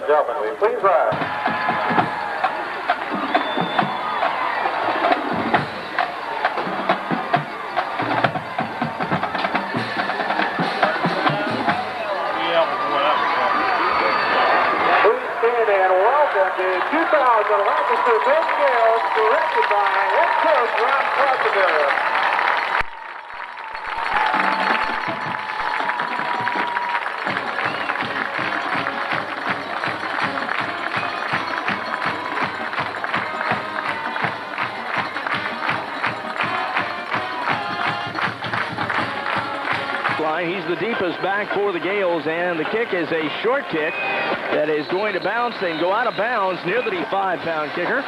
and gentlemen, will you please rise? The 2000 Lancaster Golden Gales, directed by head coach Ron Carpenter. He's the deepest back for the Gales, and the kick is a short kick that is going to bounce and go out of bounds near the 5-pound kicker.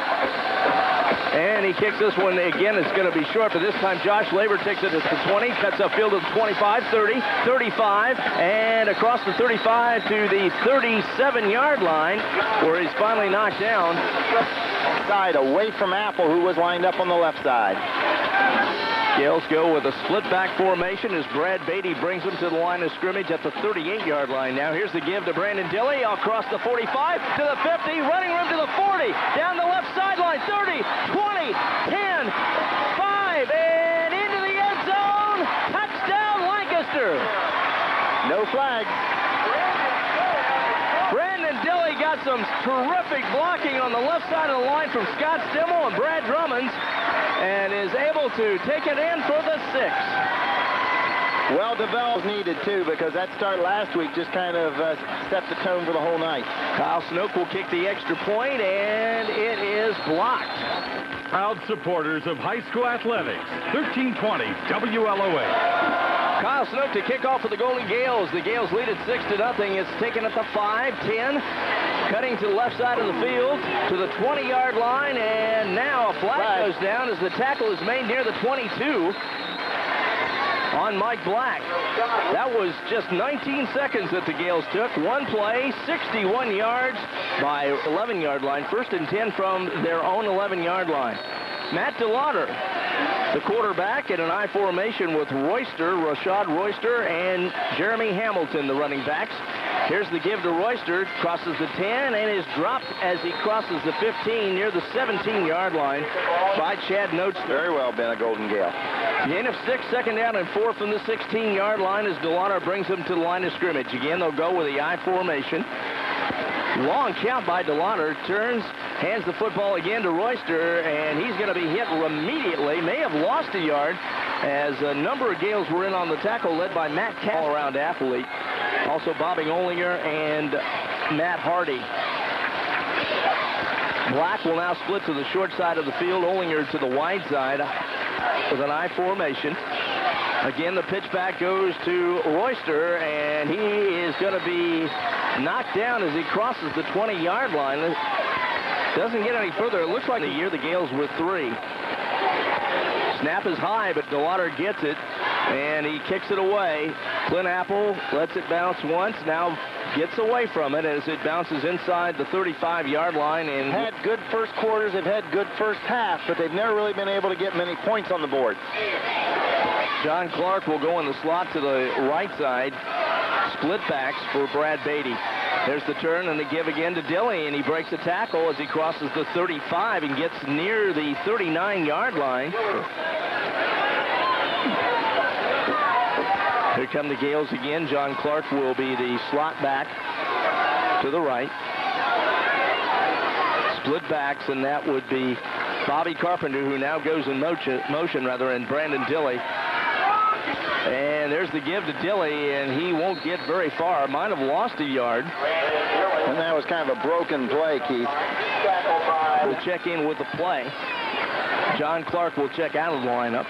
And he kicks this one again. It's going to be short, but this time Josh Labor takes it at the 20, cuts upfield to the 25, 30, 35, and across the 35 to the 37-yard line, where he's finally knocked down. Side away from Apple, who was lined up on the left side. Gales go with a split-back formation as Brad Beatty brings them to the line of scrimmage at the 38-yard line. Now here's the give to Brandon Dilley across the 45 to the 50, running room to the 40, down the left sideline, 30, 20, 10, 5, and into the end zone. Touchdown, Lancaster. No flag. Brandon Dilley got some terrific blocking on the left side of the line from Scott Stimmel and Brad Drummonds, and is able to take it in for the 6. Well developed needed too, because that start last week just kind of set the tone for the whole night. Kyle Snook will kick the extra point, and it is blocked. Proud supporters of high school athletics, 1320 WLOA. Kyle Snook to kick off for the Golden Gales. The Gales lead at 6-0. It's taken at the 5, 10, cutting to the left side of the field to the 20-yard line, and now a flag goes down as the tackle is made near the 22 on Mike Black. That was just 19 seconds that the Gales took. One play, 61 yards by 11-yard line. 1st and 10 from their own 11-yard line. Matt DeLauder, the quarterback, in an I formation with Rashad Royster, and Jeremy Hamilton, the running backs. Here's the give to Royster, crosses the 10, and is dropped as he crosses the 15 near the 17-yard line by Chad Notes. Very well been a Golden Gale. Gain of 6, 2nd down and 4 from the 16-yard line as DeLauder brings them to the line of scrimmage. Again, they'll go with the I formation. Long count by DeLauder, turns, hands the football again to Royster, and he's going to be hit immediately. May have lost a yard as a number of Gales were in on the tackle, led by Matt Cass, all-around athlete. Also Bobby Olinger and Matt Hardy. Black will now split to the short side of the field, Olinger to the wide side with an I formation. Again, the pitch back goes to Royster, and he is going to be knocked down as he crosses the 20-yard line. Doesn't get any further. It looks like the year the Gales were 3. Snap is high, but DeLauder gets it, and he kicks it away. Clint Apple lets it bounce once, now gets away from it as it bounces inside the 35-yard line. And had good first quarters, they've had good first half, but they've never really been able to get many points on the board. John Clark will go in the slot to the right side. Split backs for Brad Beatty. There's the turn and the give again to Dilley, and he breaks a tackle as he crosses the 35 and gets near the 39-yard line. Here come the Gales again. John Clark will be the slot back to the right. Split backs, and that would be Bobby Carpenter, who now goes in motion, and Brandon Dilley. And there's the give to Dilley, and he won't get very far. Might have lost a yard. And that was kind of a broken play, Keith. We'll check in with the play. John Clark will check out of the lineup.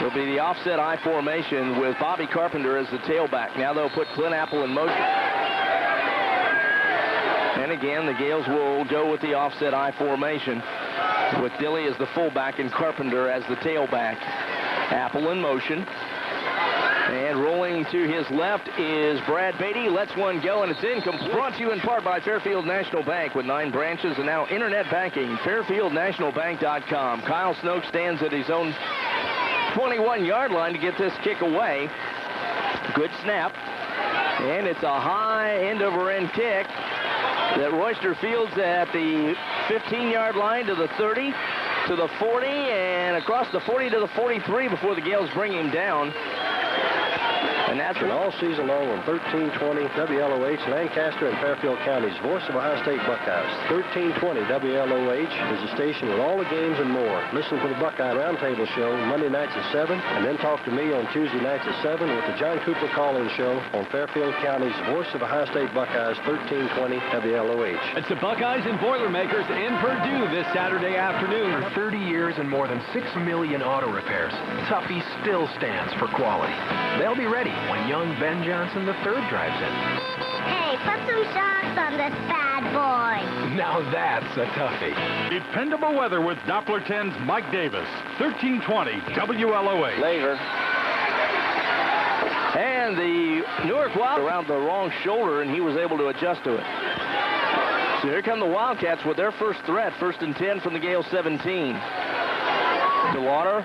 It'll be the offset I formation with Bobby Carpenter as the tailback. Now they'll put Clint Apple in motion. And again, the Gales will go with the offset I formation with Dilley as the fullback and Carpenter as the tailback. Apple in motion. And rolling to his left is Brad Beatty. Lets one go, and it's incomplete. Brought to you in part by Fairfield National Bank with 9 branches and now internet banking. FairfieldNationalBank.com. Kyle Snook stands at his own 21-yard line to get this kick away. Good snap. And it's a high end-over-end kick that Royster fields at the 15-yard line to the 30, to the 40, and across the 40 to the 43 before the Gales bring him down. And that's all season long on 1320 WLOH, Lancaster and Fairfield County's voice of Ohio State Buckeyes. 1320 WLOH is a station with all the games and more. Listen to the Buckeye Roundtable Show Monday nights at 7, and then talk to me on Tuesday nights at 7 with the John Cooper Call-In Show on Fairfield County's voice of Ohio State Buckeyes, 1320 WLOH. It's the Buckeyes and Boilermakers in Purdue this Saturday afternoon. For 30 years and more than 6 million auto repairs, Tuffy still stands for quality. They'll be ready when young Ben Johnson III drives in. Hey, put some shocks on this bad boy. Now that's a toughie. Dependable weather with Doppler 10's Mike Davis. 1320 WLOH. Later. And the Newark Wild around the wrong shoulder, and he was able to adjust to it. So here come the Wildcats with their first threat. 1st and 10 from the Gale 17. DeLauder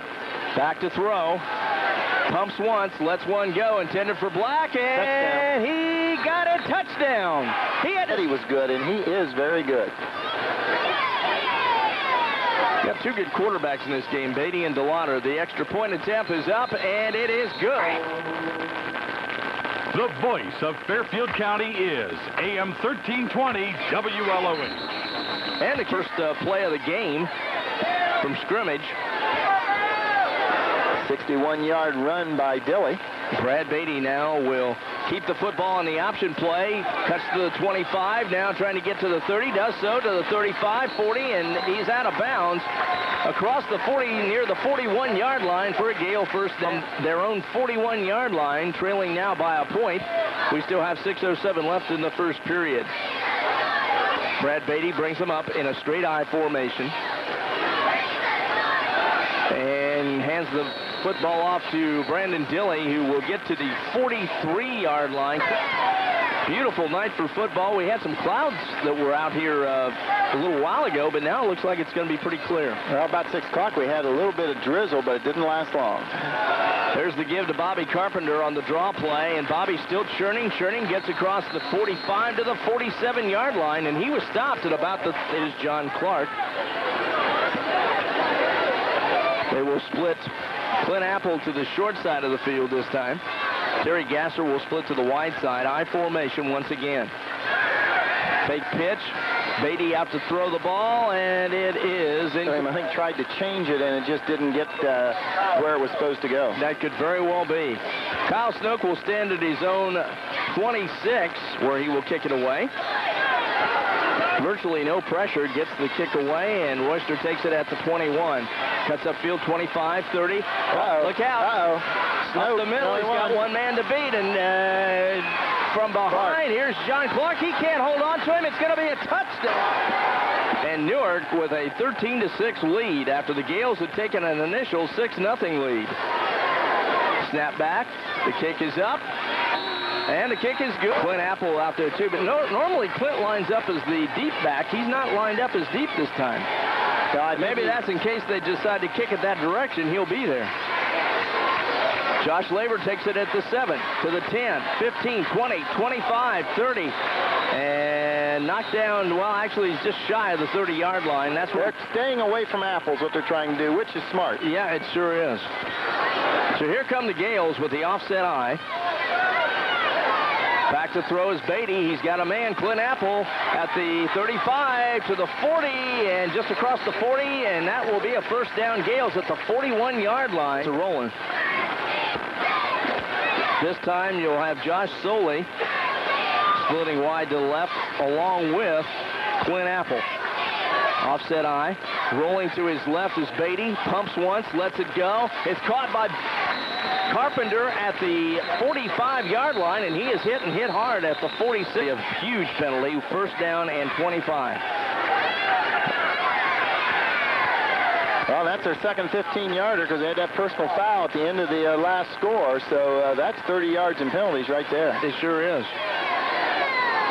back to throw. Pumps once, lets one go, intended for Black, and he got a touchdown. He was good, and he is very good. Got two good quarterbacks in this game, Beatty and DeLauder. The extra point attempt is up, and it is good. The voice of Fairfield County is AM 1320 WLOH. And the first play of the game from scrimmage. 61-yard run by Dilly. Brad Beatty now will keep the football on the option play. Cuts to the 25, now trying to get to the 30. Does so to the 35, 40, and he's out of bounds. Across the 40, near the 41-yard line for a Gale first down. Their own 41-yard line, trailing now by a point. We still have 6:07 left in the first period. Brad Beatty brings them up in a straight I formation. And hands the football off to Brandon Dilley, who will get to the 43-yard line. Beautiful night for football. We had some clouds that were out here a little while ago, but now it looks like it's going to be pretty clear. Well, about 6 o'clock, we had a little bit of drizzle, but it didn't last long. There's the give to Bobby Carpenter on the draw play, and Bobby still churning. Churning gets across the 45 to the 47-yard line, and he was stopped at about the... There's John Clark. They will split Clint Apple to the short side of the field this time. Terry Gasser will split to the wide side. I formation once again. Fake pitch. Beatty out to throw the ball, and it is... I think tried to change it, and it just didn't get where it was supposed to go. That could very well be. Kyle Snook will stand at his own 26, where he will kick it away. Virtually no pressure, gets the kick away, and Royster takes it at the 21. Cuts upfield, 25, 30. Look out. Up the middle, he's got one man to beat, and from behind, here's John Clark. He can't hold on to him. It's going to be a touchdown. And Newark with a 13-6 lead after the Gales had taken an initial 6-0 lead. Snap back. The kick is up. And the kick is good. Clint Apple out there, too. But normally Clint lines up as the deep back. He's not lined up as deep this time. Maybe that's in case they decide to kick it that direction. He'll be there. Josh Labor takes it at the 7, to the 10, 15, 20, 25, 30. And knocked down, well, actually, he's just shy of the 30-yard line. That's what they're staying away from Apples, what they're trying to do, which is smart. Yeah, it sure is. So here come the Gales with the offset eye. Back to throw is Beatty. He's got a man, Clint Apple, at the 35 to the 40, and just across the 40, and that will be a first down. Gales at the 41-yard line. So rolling. This time you'll have Josh Soley splitting wide to the left along with Clint Apple. Offset eye. Rolling to his left is Beatty. Pumps once, lets it go. It's caught by Carpenter at the 45-yard line, and he is hit and hit hard at the 46. A huge penalty, first down and 25. Well, that's their second 15-yarder because they had that personal foul at the end of the last score. So that's 30 yards in penalties right there. It sure is.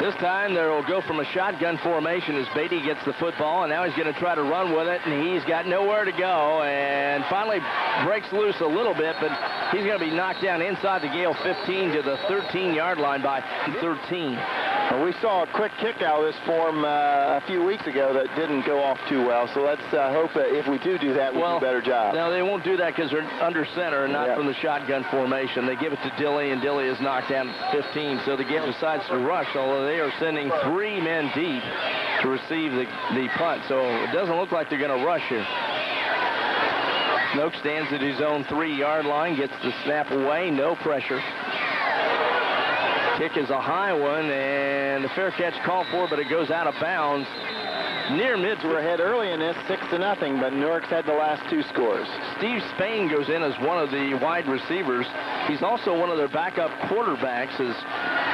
This time they'll go from a shotgun formation as Beatty gets the football, and now he's going to try to run with it, and he's got nowhere to go, and finally breaks loose a little bit, but he's going to be knocked down inside the Gale 15 to the 13-yard line by 13. Well, we saw a quick kick out of this form a few weeks ago that didn't go off too well, so let's hope that if we do that, we'll do a better job. No, they won't do that because they're under center and not from the shotgun formation. They give it to Dilly, and Dilly is knocked down at 15, so the Gale decides to rush, although they are sending 3 men deep to receive the punt, so it doesn't look like they're going to rush here. Snoke stands at his own 3-yard line, gets the snap away, no pressure. Kick is a high one, and the fair catch called for, but it goes out of bounds near mid. We're ahead early in this, 6-0, but Newark's had the last 2 scores. Steve Spain goes in as one of the wide receivers. He's also one of their backup quarterbacks as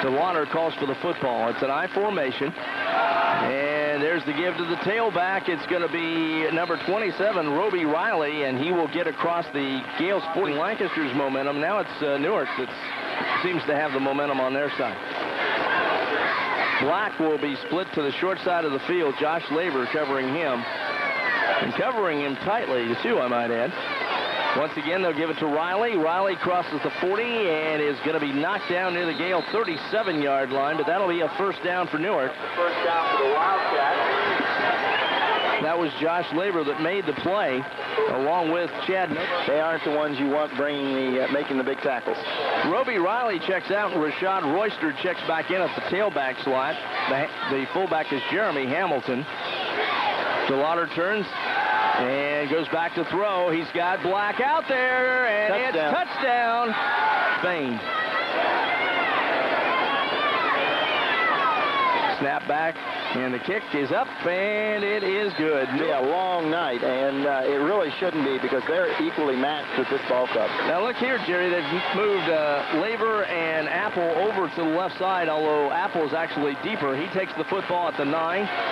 DeWater calls for the football. It's an I formation, and there's the give to the tailback. It's going to be number 27, Roby Riley, and he will get across the Gale Sporting Lancaster's momentum. Now it's Newark that seems to have the momentum on their side. Black will be split to the short side of the field. Josh Labor covering him, and covering him tightly, too, I might add. Once again, they'll give it to Riley. Riley crosses the 40 and is going to be knocked down near the Gale 37-yard line, but that'll be a first down for Newark. First down for the Wildcats. That was Josh Labor that made the play, along with Chad. They aren't the ones you want making the big tackles. Roby Riley checks out, and Rashad Royster checks back in at the tailback slot. The fullback is Jeremy Hamilton. DeLauder turns and goes back to throw. He's got Black out there, and it's touchdown. Spain. Snap back, and the kick is up, and it is good. It'll be a long night, and it really shouldn't be because they're equally matched with this ball club. Now look here, Jerry, they've moved Labor and Apple over to the left side, although Apple is actually deeper. He takes the football at the 9,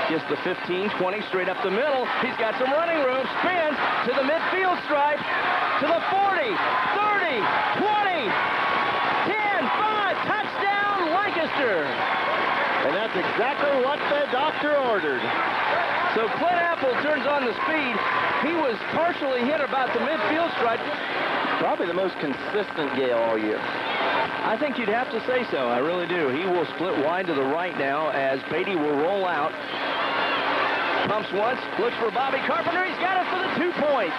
gets the 15, 20, straight up the middle. He's got some running room, spins to the midfield stripe, to the 40, 30, 20, 10, 5, touchdown, Lancaster. And that's exactly what the doctor ordered. So Clint Apple turns on the speed. He was partially hit about the midfield stripe. Probably the most consistent Gale all year. I think you'd have to say so. I really do. He will split wide to the right now as Beatty will roll out. Pumps once, looks for Bobby Carpenter. He's got it for the 2 points.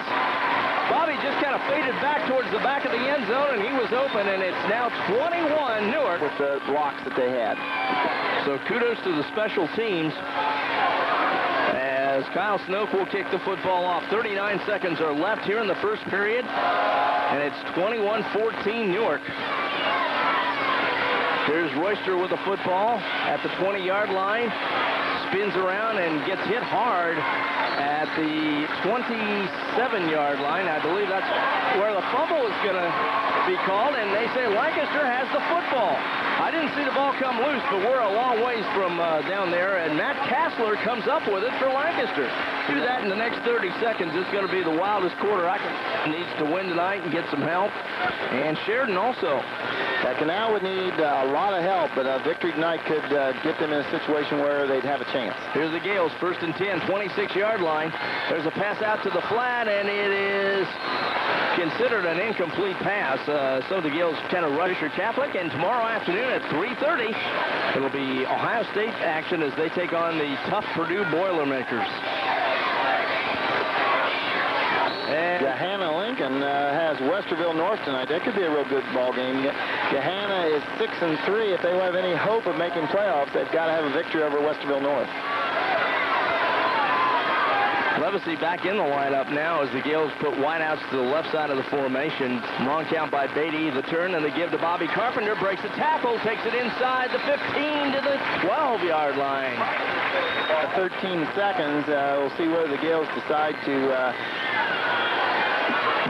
Bobby just kind of faded back towards the back of the end zone, and he was open, and it's now 21 Newark. With the blocks that they had. So kudos to the special teams as Kyle Snoke will kick the football off. 39 seconds are left here in the first period, and it's 21-14 Newark. Here's Royster with the football at the 20-yard line. Spins around and gets hit hard at the 27-yard line. I believe that's where the fumble is going to be called, and they say Lancaster has the football. I didn't see the ball come loose, but we're a long ways from down there, and Matt Kassler comes up with it for Lancaster. Do that in the next 30 seconds. It's going to be the wildest quarter. Needs to win tonight and get some help, and Sheridan also. Canal would need a lot of help, but a victory tonight could get them in a situation where they'd have a chance. Here's the Gales, first and 10, 26-yard line. There's a pass out to the flat, and it is considered an incomplete pass. So the Gales kind of rush your Catholic, and tomorrow afternoon at 3:30, it'll be Ohio State action as they take on the tough Purdue Boilermakers. And Gahanna Lincoln has Westerville North tonight. That could be a real good ball game. Gahanna is 6-3. If they have any hope of making playoffs, they've got to have a victory over Westerville North. Levacy back in the lineup now as the Gales put wideouts to the left side of the formation. Long count by Beatty. The turn and the give to Bobby Carpenter. Breaks the tackle, takes it inside the 15 to the 12-yard line. 13 seconds. We'll see whether the Gales decide to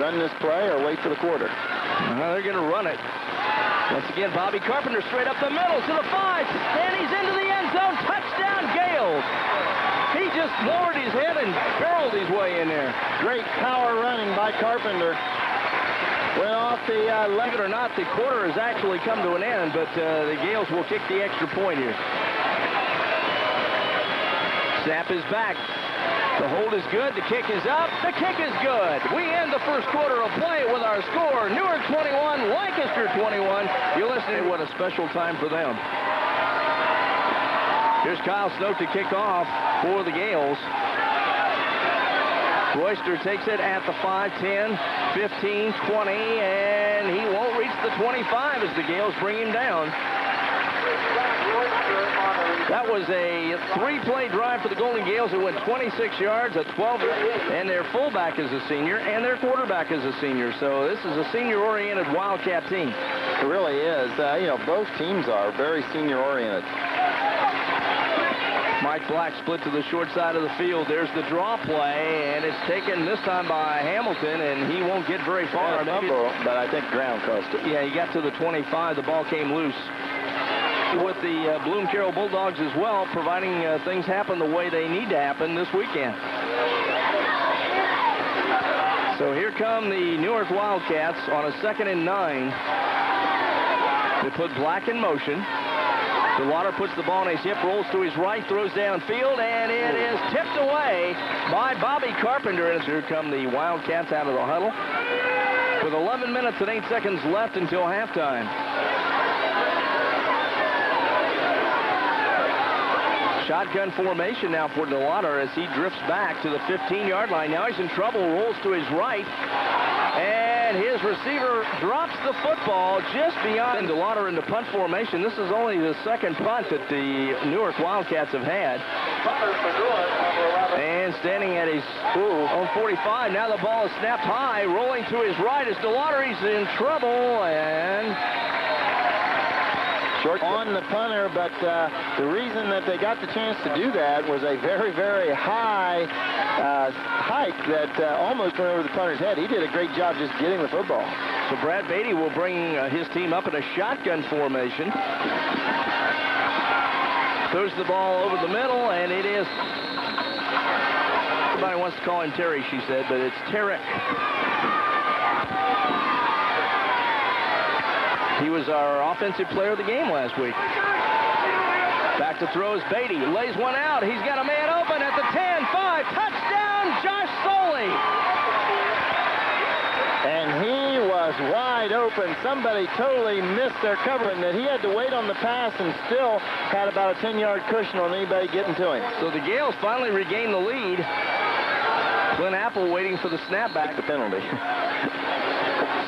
run this play or wait for the quarter. They're going to run it. Once again, Bobby Carpenter straight up the middle to the 5, and he's into the end zone. Touchdown, Gales. He just lowered his head and barreled his way in there. Great power running by Carpenter. Went off the Believe it or not, the quarter has actually come to an end, but the Gales will kick the extra point here. Snap is back. The hold is good. The kick is up. The kick is good. We end the first quarter of play with our score. Newark 21, Lancaster 21. You're listening. What a special time for them. Here's Kyle Snoke to kick off for the Gales. Royster takes it at the 5, 10, 15, 20, and he won't reach the 25 as the Gales bring him down. That was a 3-play drive for the Golden Gales. It went 26 yards, a 12, and their fullback is a senior, and their quarterback is a senior. So this is a senior-oriented Wildcat team. It really is. Both teams are very senior-oriented. Mike Black split to the short side of the field. There's the draw play, and it's taken this time by Hamilton, and he won't get very far. Yeah, but I think ground cost it. Yeah, he got to the 25. The ball came loose. With the Bloom Carroll Bulldogs as well, providing things happen the way they need to happen this weekend. So here come the Newark Wildcats on a 2nd and 9. They put Black in motion. DeLauder puts the ball in his hip, rolls to his right, throws downfield, and it is tipped away by Bobby Carpenter. And here come the Wildcats out of the huddle with 11 minutes and 8 seconds left until halftime. Shotgun formation now for DeLauder as he drifts back to the 15-yard line. Now he's in trouble, rolls to his right, and his receiver drops the football just beyond DeLauder into punt formation. This is only the second punt that the Newark Wildcats have had. And standing at his own 45. Now the ball is snapped high, rolling to his right is DeLauder. He's in trouble, and short on the punter, but the reason that they got the chance to do that was a very, very high hike that almost went over the punter's head. He did a great job just getting the football. So Brad Beatty will bring his team up in a shotgun formation. Throws the ball over the middle, and it is... Somebody wants to call him Terry, she said, but it's Tarek. He was our offensive player of the game last week. Back to throws Beatty. Lays one out. He's got a man open at the 10-5. Touchdown, Josh Soley. And he was wide open. Somebody totally missed their cover, and that he had to wait on the pass and still had about a 10-yard cushion on anybody getting to him. So the Gales finally regained the lead. Clint Apple waiting for the snapback. The penalty.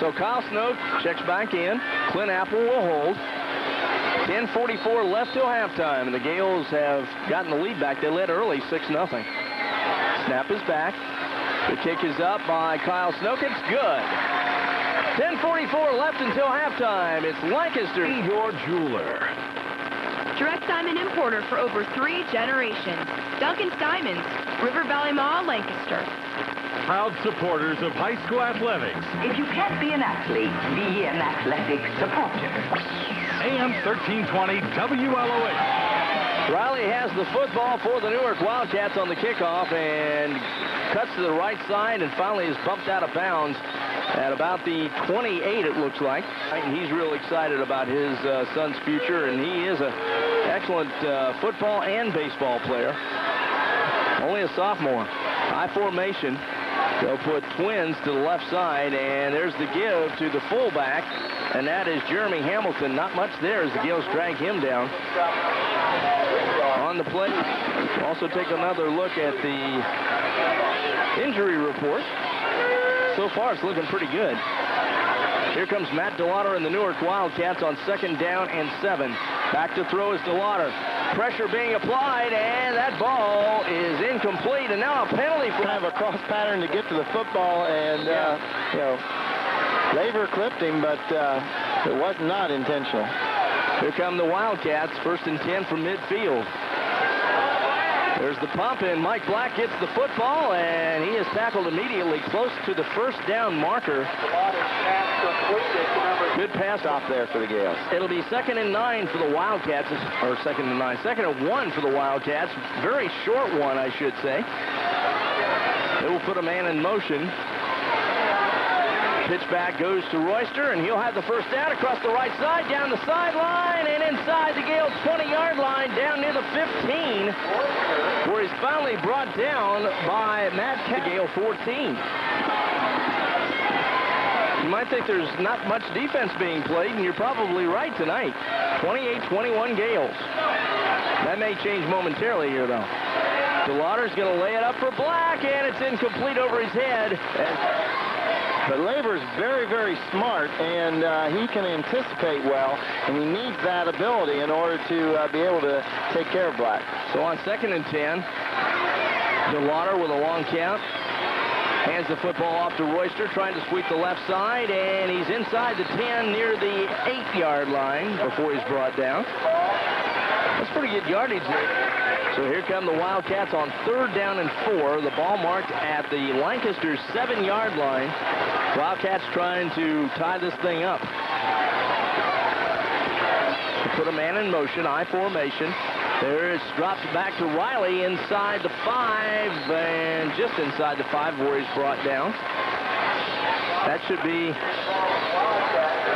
So Kyle Snoke checks back in. Clint Apple will hold. 10:44 left till halftime, and the Gales have gotten the lead back. They led early, 6-0. Snap is back. The kick is up by Kyle Snoke. It's good. 10:44 left until halftime. It's Lancaster. Your jeweler. Direct diamond importer for over 3 generations. Duncan's Diamonds, River Valley Mall, Lancaster. Proud supporters of high school athletics. If you can't be an athlete, be an athletic supporter. AM 1320 WLOH. Riley has the football for the Newark Wildcats on the kickoff and cuts to the right side and finally is bumped out of bounds at about the 28, it looks like. And he's real excited about his son's future, and he is an excellent football and baseball player. Only a sophomore. High formation. They'll put twins to the left side, and there's the give to the fullback, and that is Jeremy Hamilton. Not much there as the Gales drag him down. On the play, we'll also take another look at the injury report. So far, it's looking pretty good. Here comes Matt DeLauder and the Newark Wildcats on 2nd down and 7. Back to throw is DeLauder. Pressure being applied, and that ball is incomplete, and now a penalty for... Kind of a cross pattern to get to the football, and, Laver clipped him, but it was not intentional. Here come the Wildcats, 1st and 10 from midfield. There's the pump, and Mike Black gets the football, and he is tackled immediately close to the 1st down marker. Good pass off there for the Gales. It'll be 2nd and 9 for the Wildcats, or 2nd and 9, 2nd and 1 for the Wildcats. Very short one, I should say. They will put a man in motion. Pitch back goes to Royster, and he'll have the 1st down across the right side, down the sideline, and inside the Gales 20-yard line, down near the 15. where he's finally brought down by Matt Gale 14. You might think there's not much defense being played, and you're probably right tonight. 28-21 Gales. That may change momentarily here, though. DeLauder's going to lay it up for Black, and it's incomplete over his head. But Laver's very, very smart, and he can anticipate well, and he needs that ability in order to be able to take care of Black. So on 2nd and 10, DeLauder with a long count. Hands the football off to Royster, trying to sweep the left side, and he's inside the 10 near the 8-yard line before he's brought down. That's pretty good yardage there. So here come the Wildcats on 3rd down and 4. The ball marked at the Lancaster 7-yard line. Wildcats trying to tie this thing up. Put a man in motion, I formation. There it's dropped back to Riley inside the 5, and just inside the 5 where he's brought down. That should be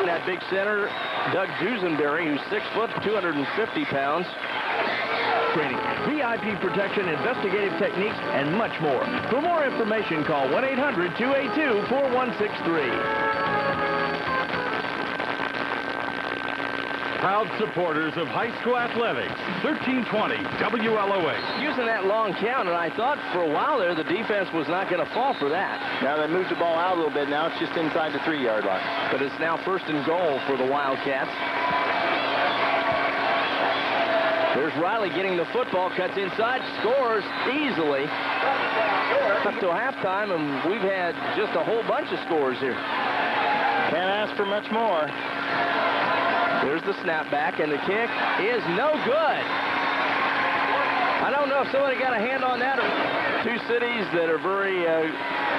that big center, Doug Dusenberry, who's 6 foot, 250 pounds. Training, VIP protection, investigative techniques, and much more. For more information, call 1-800-282-4163. Proud supporters of high school athletics, 1320 WLOH. Using that long count, and I thought for a while there the defense was not going to fall for that. Now they moved the ball out a little bit. Now it's just inside the 3-yard line. But it's now 1st and goal for the Wildcats. There's Riley getting the football, cuts inside, scores easily. Up to halftime, and we've had just a whole bunch of scores here. Can't ask for much more. There's the snapback, and the kick is no good. I don't know if somebody got a hand on that. Two cities that are very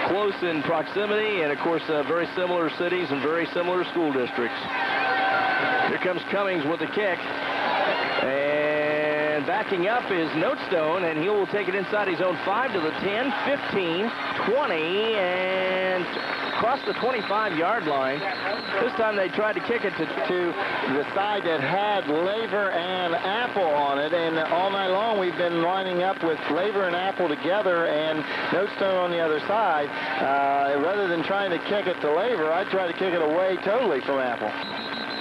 close in proximity, and of course very similar cities and very similar school districts. Here comes Cummings with the kick. And backing up is Notestone, and he will take it inside his own 5 to the 10, 15, 20, and across the 25-yard line. This time they tried to kick it to the side that had Laver and Apple on it, and all night long we've been lining up with Laver and Apple together and Notestone on the other side. Rather than trying to kick it to Laver, I try to kick it away totally from Apple.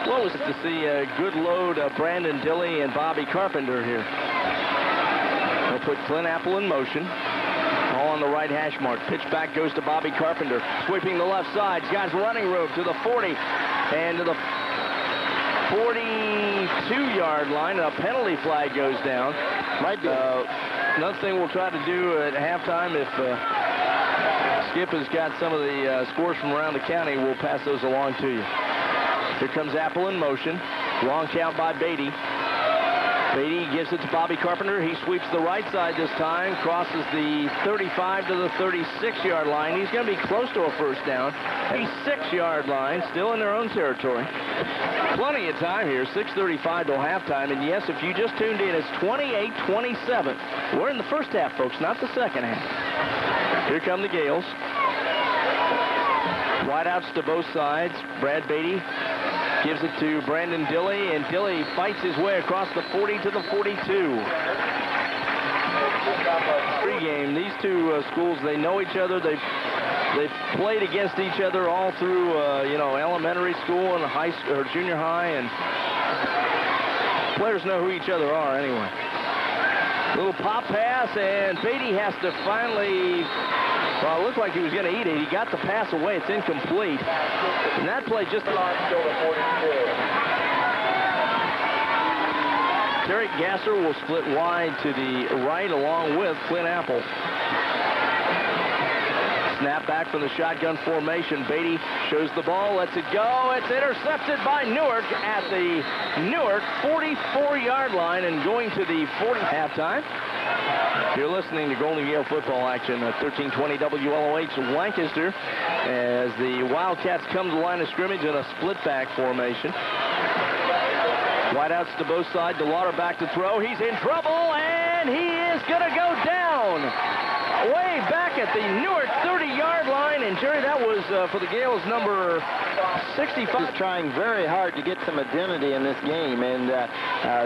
Well, it was to see a good load of Brandon Dilley and Bobby Carpenter here. They'll put Clint Apple in motion. All on the right hash mark. Pitch back goes to Bobby Carpenter. Sweeping the left side. He's got his running room to the 40 and to the 42-yard line. And a penalty flag goes down. Might be. Another thing we'll try to do at halftime, if Skip has got some of the scores from around the county, we'll pass those along to you. Here comes Apple in motion. Long count by Beatty. Beatty gives it to Bobby Carpenter. He sweeps the right side this time, crosses the 35 to the 36-yard line. He's going to be close to a first down. 36-yard line, still in their own territory. Plenty of time here, 6:35 till halftime. And yes, if you just tuned in, it's 28-27. We're in the first half, folks, not the second half. Here come the Gales. Wideouts to both sides. Brad Beatty gives it to Brandon Dilley, and Dilley fights his way across the 40 to the 42. Pre-game, these two schools, they know each other. They've played against each other all through, elementary school and high or junior high, and players know who each other are anyway. Little pop pass, and Beatty has to finally. Well, it looked like he was going to eat it. He got the pass away. It's incomplete. And that play just... Derek Gasser will split wide to the right along with Clint Apple. Snap back from the shotgun formation. Beatty shows the ball, lets it go. It's intercepted by Newark at the Newark 44-yard line and going to the 40 halftime. You're listening to Golden Gale football action at 1320 WLOH Lancaster as the Wildcats come to the line of scrimmage in a split-back formation. Wideouts to both sides. DeLauder back to throw. He's in trouble, and he is going to go down. way back at the Newark 30-yard line. And, Jerry, that was for the Gales number 65. Is trying very hard to get some identity in this game. And the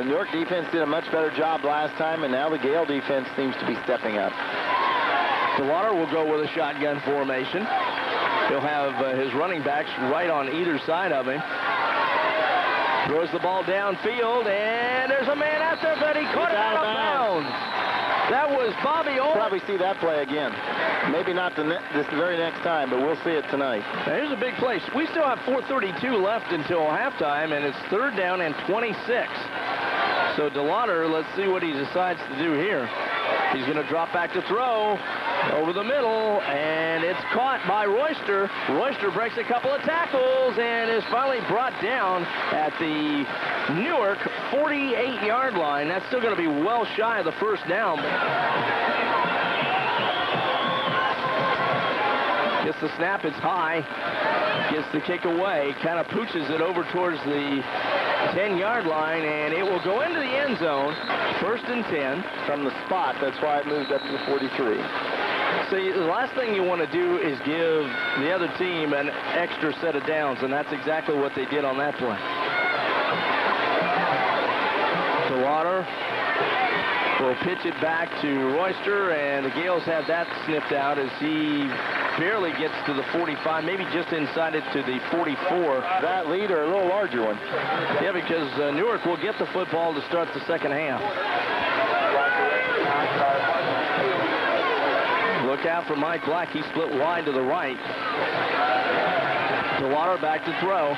Newark defense did a much better job last time, and now the Gale defense seems to be stepping up. DeWater will go with a shotgun formation. He'll have his running backs right on either side of him. Throws the ball downfield, and there's a man out there, but he caught it out of bounds. That was Bobby Olin. We'll probably see that play again. Maybe not this very next time, but we'll see it tonight. Now, here's a big play. We still have 4:32 left until halftime, and it's 3rd down and 26. So DeWater, let's see what he decides to do here. He's going to drop back to throw over the middle, and it's caught by Royster. Royster breaks a couple of tackles and is finally brought down at the Newark 48-yard line. That's still going to be well shy of the first down. Gets the snap, it's high. Gets the kick away, kind of pooches it over towards the 10-yard line, and it will go into the end zone. 1st and 10. From the spot, that's why it moved up to the 43. So the last thing you want to do is give the other team an extra set of downs, and that's exactly what they did on that play. DeWater will pitch it back to Royster, and the Gales have that sniffed out as he barely gets to the 45, maybe just inside it to the 44. That lead or a little larger one? Yeah, because Newark will get the football to start the second half. Look out for Mike Black. He split wide to the right. DeWater back to throw.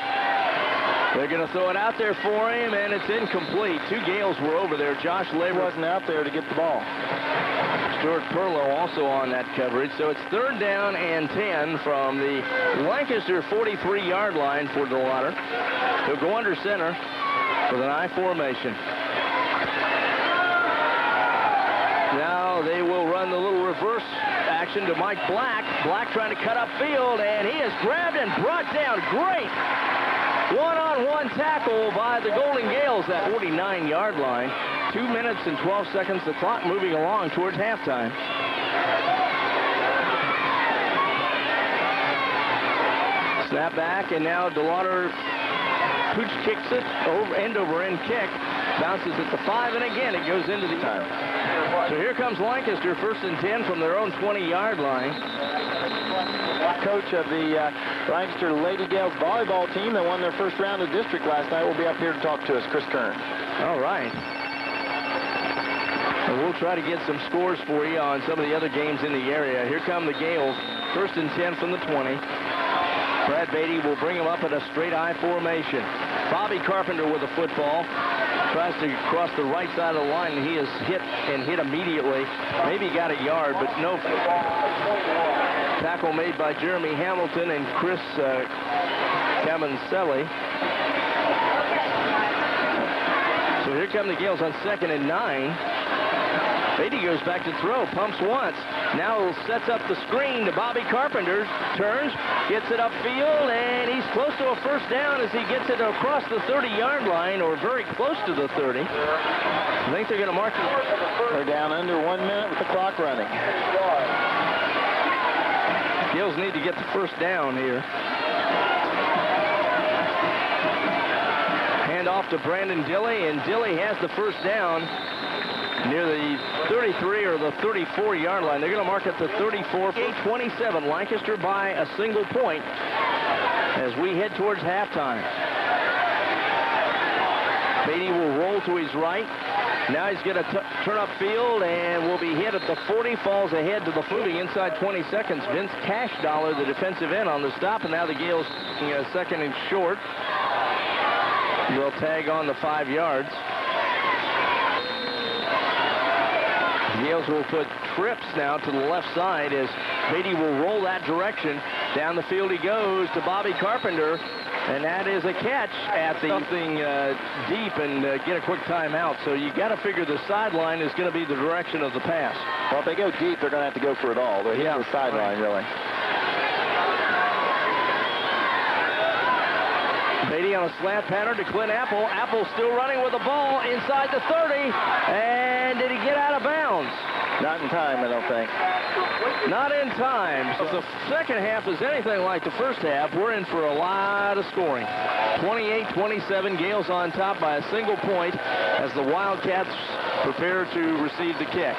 They're going to throw it out there for him, and it's incomplete. 2 Gales were over there. Josh Laver wasn't out there to get the ball. Stuart Perlow also on that coverage. So it's 3rd down and 10 from the Lancaster 43-yard line for DeWater. He'll go under center with an I formation. Now they will run the little reverse action to Mike Black. Black trying to cut up field, and he is grabbed and brought down. Great one-on-one tackle by the Golden Gales at 49-yard line. 2 minutes and 12 seconds. The clock moving along towards halftime. Snap back, and now DeWater Pooch kicks it, end over end kick. Bounces at the 5, and again it goes into the time. So here comes Lancaster, 1st and 10 from their own 20-yard line. Coach of the Lancaster Lady Gales volleyball team that won their first round of district last night will be up here to talk to us, Chris Kern. All right. And we'll try to get some scores for you on some of the other games in the area. Here come the Gales, 1st and 10 from the 20. Brad Beatty will bring him up in a straight I formation. Bobby Carpenter with the football. Tries to cross the right side of the line, and he is hit immediately. Maybe got a yard, but no. Tackle made by Jeremy Hamilton and Chris Camoncelli. So here come the Gales on 2nd and 9. Beatty goes back to throw, pumps once. Now sets up the screen to Bobby Carpenter. Turns, gets it upfield, and he's close to a first down as he gets it across the 30-yard line, or very close to the 30. I think they're going to mark it. They're down under 1 minute with the clock running. Gales need to get the first down here. Hand off to Brandon Dilley, and Dilley has the first down near the 33 or the 34-yard line. They're going to mark at the 34. 8-27, Lancaster by a single point as we head towards halftime. Beatty will roll to his right. Now he's going to turn upfield and will be hit at the 40, falls ahead to the moving inside 20 seconds. Vince Cashdollar, the defensive end, on the stop, and now the Gales 2nd and short. They'll tag on the 5 yards. Gales will put trips now to the left side as Beatty will roll that direction. Down the field he goes to Bobby Carpenter, and that is a catch at the something deep and get a quick timeout. So you got to figure the sideline is going to be the direction of the pass. Well, if they go deep, they're going to have to go for it all. They're hitting the sideline, really. Beatty on a slant pattern to Clint Apple. Apple still running with the ball inside the 30. And did he get out of bounds? Not in time, I don't think. Not in time. So if the second half is anything like the first half, we're in for a lot of scoring. 28-27, Gales on top by a single point as the Wildcats prepare to receive the kick.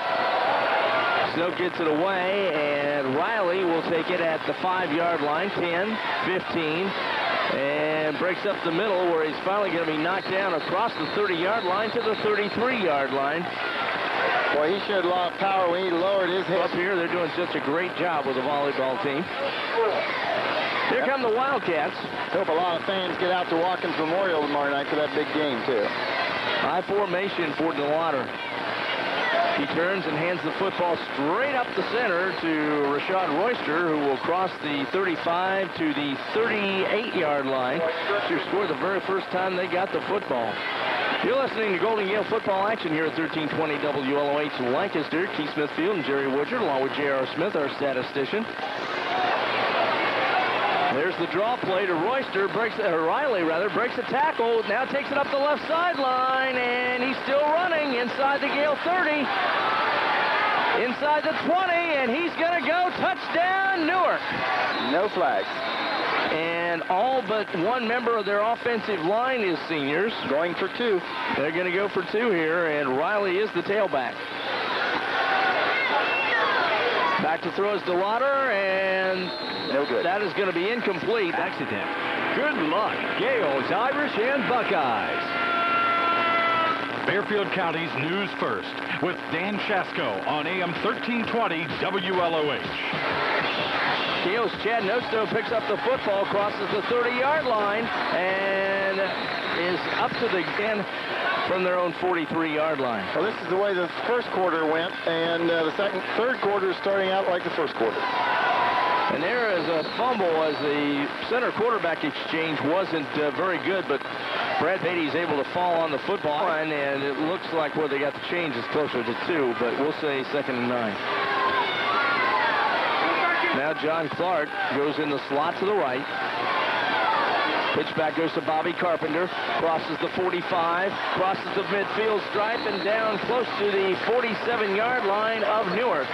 Snow gets it away, and Riley will take it at the 5-yard line, 10, 15, and breaks up the middle where he's finally going to be knocked down across the 30-yard line to the 33-yard line. Boy, he showed a lot of power when he lowered his head. Up here, they're doing such a great job with the volleyball team. Here come the Wildcats. Hope a lot of fans get out to Watkins Memorial tomorrow night for that big game, too. High formation for DeLauder. He turns and hands the football straight up the center to Rashad Royster, who will cross the 35 to the 38-yard line to score the very first time they got the football. You're listening to Golden Gale football action here at 1320 WLOH in Lancaster. Keith Smithfield and Jerry Woodard, along with J.R. Smith, our statistician. There's the draw play to Royster. Riley breaks a tackle. Now takes it up the left sideline, and he's still running inside the Gale 30. Inside the 20, and he's going to go touchdown, Newark. No flags. And all but one member of their offensive line is seniors. Going for 2. They're going to go for 2 here, and Riley is the tailback. Back to throw is DeLauder, and no good. That is going to be incomplete. Accident. Good luck, Gales, Irish, and Buckeyes. Fairfield County's News First with Dan Shasko on AM 1320 WLOH. Gales Chad Nosto picks up the football, crosses the 30-yard line, and is up to the end from their own 43-yard line. Well, this is the way the first quarter went, and the third quarter is starting out like the first quarter. And there is a fumble as the center quarterback exchange wasn't very good, but Brad Beatty is able to fall on the football line, and it looks like where they got the change is closer to 2, but we'll say 2nd and 9. Now John Clark goes in the slot to the right. Pitch back goes to Bobby Carpenter. Crosses the 45, crosses the midfield stripe, and down close to the 47-yard line of Newark.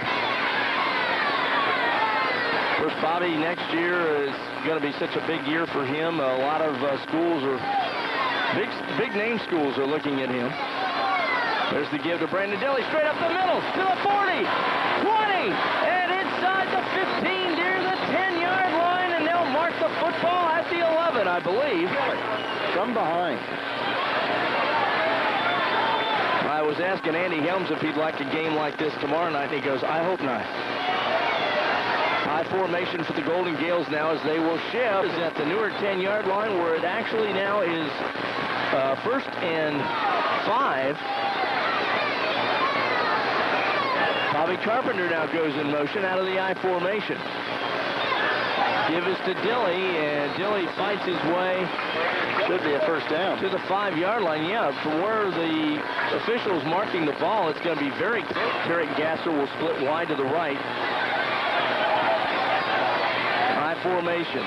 Of course, Bobby next year is going to be such a big year for him. A lot of schools are, big name schools are looking at him. There's the give to Brandon Dilly, straight up the middle, to the 40, 20, and inside the 15 near the 10-yard line, and they'll mark the football at the 11, I believe. From behind. I was asking Andy Helms if he'd like a game like this tomorrow night, and he goes, I hope not. High formation for the Golden Gales now as they will shift is at the Newark 10-yard line, where it actually now is 1st and 5. Bobby Carpenter now goes in motion out of the I formation. Give is to Dilly, and Dilly fights his way. Should be a first down. To the 5-yard line, yeah. From where the official's marking the ball, it's going to be very close. Carrick Gasser will split wide to the right. I formation.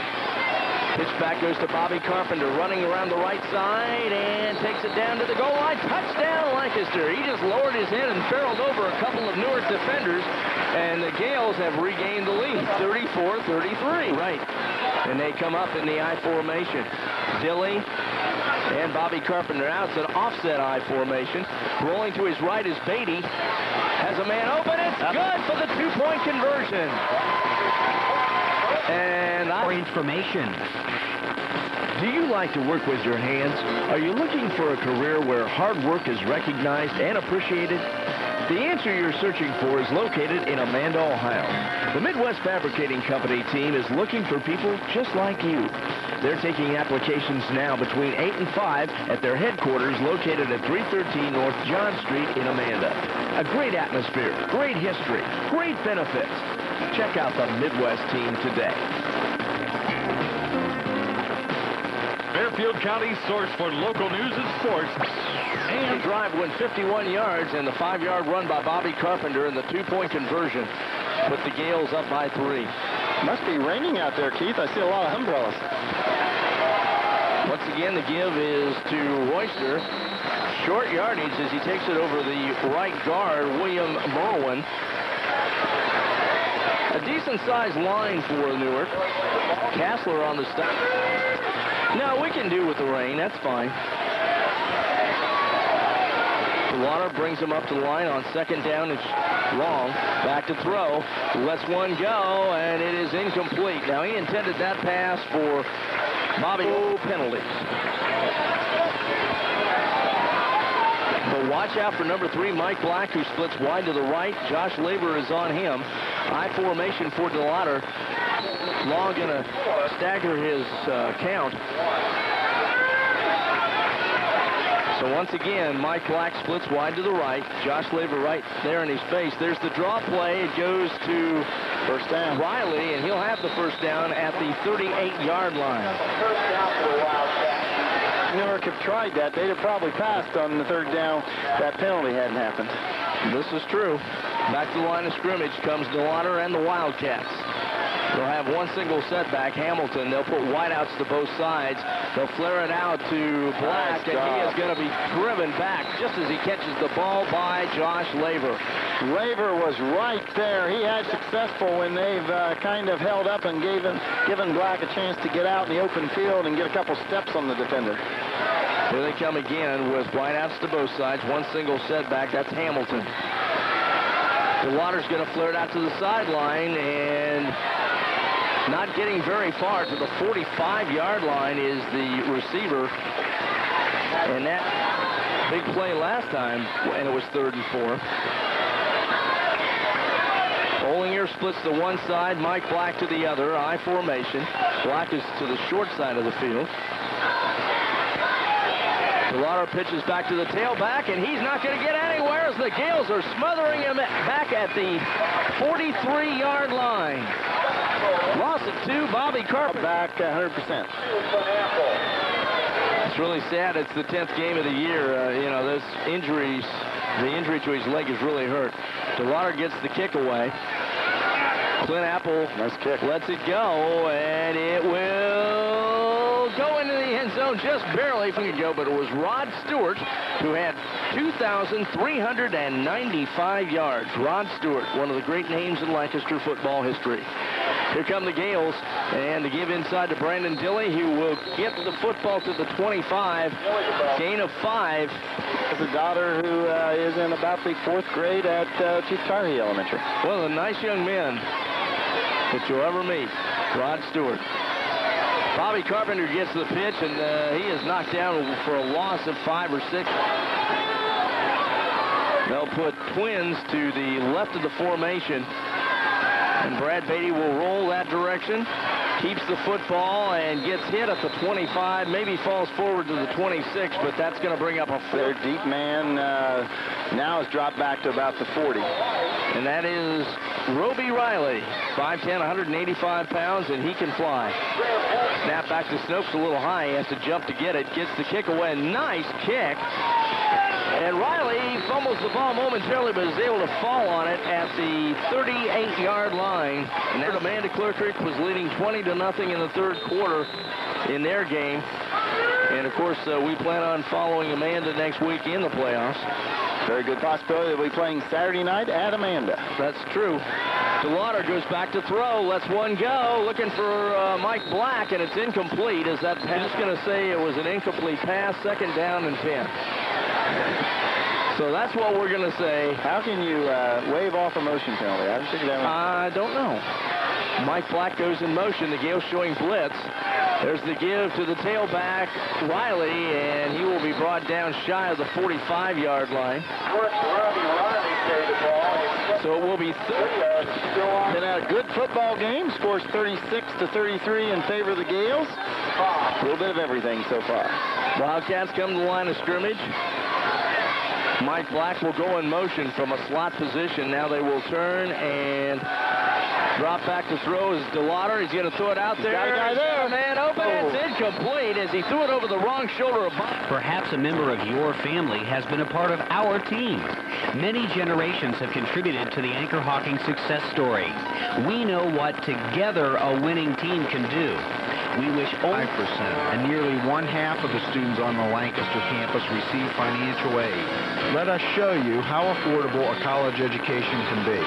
Pitch back goes to Bobby Carpenter, running around the right side and takes it down to the goal line. Touchdown, Lancaster. He just lowered his head and barreled over a couple of Newark defenders, and the Gales have regained the lead, 34-33. Right. And they come up in the I formation. Dilly and Bobby Carpenter out. It's an offset I formation. Rolling to his right is Beatty. Has a man open. It's good for the 2-point conversion. And for information. Do you like to work with your hands? Are you looking for a career where hard work is recognized and appreciated? The answer you're searching for is located in Amanda, Ohio. The Midwest Fabricating Company team is looking for people just like you. They're taking applications now between 8 and 5 at their headquarters located at 313 North John Street in Amanda. A great atmosphere, great history, great benefits. Check out the Midwest team today. Fairfield County's source for local news and sports. And the drive went 51 yards, and the 5-yard run by Bobby Carpenter and the 2-point conversion put the Gales up by 3. Must be raining out there, Keith. I see a lot of umbrellas. Once again, the give is to Royster. Short yardage as he takes it over the right guard, William Merwin. A decent-sized line for Newark. Castler on the stop. No, we can do with the rain. That's fine. DeLauder brings him up to the line on second down. It's long. Back to throw. Lets one go, and it is incomplete. Now, he intended that pass for Bobby. No penalties. But watch out for number 3, Mike Black, who splits wide to the right. Josh Laver is on him. I formation for DeLauder. Long going to stagger his count. So once again, Mike Black splits wide to the right. Josh Laver right there in his face. There's the draw play. It goes to first down. Riley, and he'll have the first down at the 38-yard line. Newark have tried that. They'd have probably passed on the third down. That penalty hadn't happened. This is true. Back to the line of scrimmage comes DeLauder and the Wildcats. They'll have one single setback, Hamilton. They'll put wideouts to both sides. They'll flare it out to Black, and he is going to be driven back just as he catches the ball by Josh Laver. Laver was right there. He had successful when they've kind of held up and given Black a chance to get out in the open field and get a couple steps on the defender. Here they come again with wideouts to both sides. One single setback. That's Hamilton. DeLauder's going to flare it out to the sideline, and not getting very far to the 45-yard line is the receiver. And that big play last time, and it was 3rd and 4. Olinger splits to one side, Mike Black to the other, I formation. Black is to the short side of the field. DeLauder pitches back to the tailback, and he's not going to get anywhere as the Gales are smothering him back at the 43-yard line. Loss of 2, Bobby Carpenter. Back 100%. It's really sad. It's the 10th game of the year. You know, those injuries, the injury to his leg is really hurt. DeLauder gets the kick away. Clint Apple lets it go, and it will go into the end zone just barely from the go, but it was Rod Stewart who had 2,395 yards. Rod Stewart, one of the great names in Lancaster football history. Here come the Gales, and the give inside to Brandon Dilley, who will get the football to the 25. Gain of 5. There's a daughter who is in about the 4th grade at Chief Tarhee Elementary. One of the nice young men that you'll ever meet, Rod Stewart. Bobby Carpenter gets the pitch, and he is knocked down for a loss of 5 or 6. They'll put twins to the left of the formation, and Brad Beatty will roll that direction. Keeps the football and gets hit at the 25, maybe falls forward to the 26, but that's going to bring up a 4. Their deep man now has dropped back to about the 40. And that is Roby Riley, 5'10", 185 pounds, and he can fly. Snap back to Snopes a little high. He has to jump to get it. Gets the kick away. Nice kick. And Riley fumbles the ball momentarily, but is able to fall on it at the 38-yard line. And there, Amanda Clear Creek was leading 20-0 in the 3rd quarter in their game. And, of course, we plan on following Amanda next week in the playoffs. Very good possibility they'll be playing Saturday night at Amanda. That's true. DeLauder goes back to throw, lets one go, looking for Mike Black, and it's incomplete. Is that pass? Just going to say it was an incomplete pass, 2nd down and 10. So that's what we're going to say. How can you waive off a motion penalty? I don't know. Mike Black goes in motion. The Gales showing blitz. There's the give to the tailback, Riley, and he will be brought down shy of the 45-yard line. So it will be been a good football game. Scores 36-33 in favor of the Gales. A little bit of everything so far. Wildcats come to the line of scrimmage. Mike Black will go in motion from a slot position. Now they will turn and drop back to throw is DeLauder. He's going to throw it out there. Got a guy there. Man open. It's incomplete as he threw it over the wrong shoulder of Bob. Perhaps a member of your family has been a part of our team. Many generations have contributed to the Anchor Hawking success story. We know what together a winning team can do. We wish all 5%, and nearly one-half of the students on the Lancaster campus receive financial aid. Let us show you how affordable a college education can be.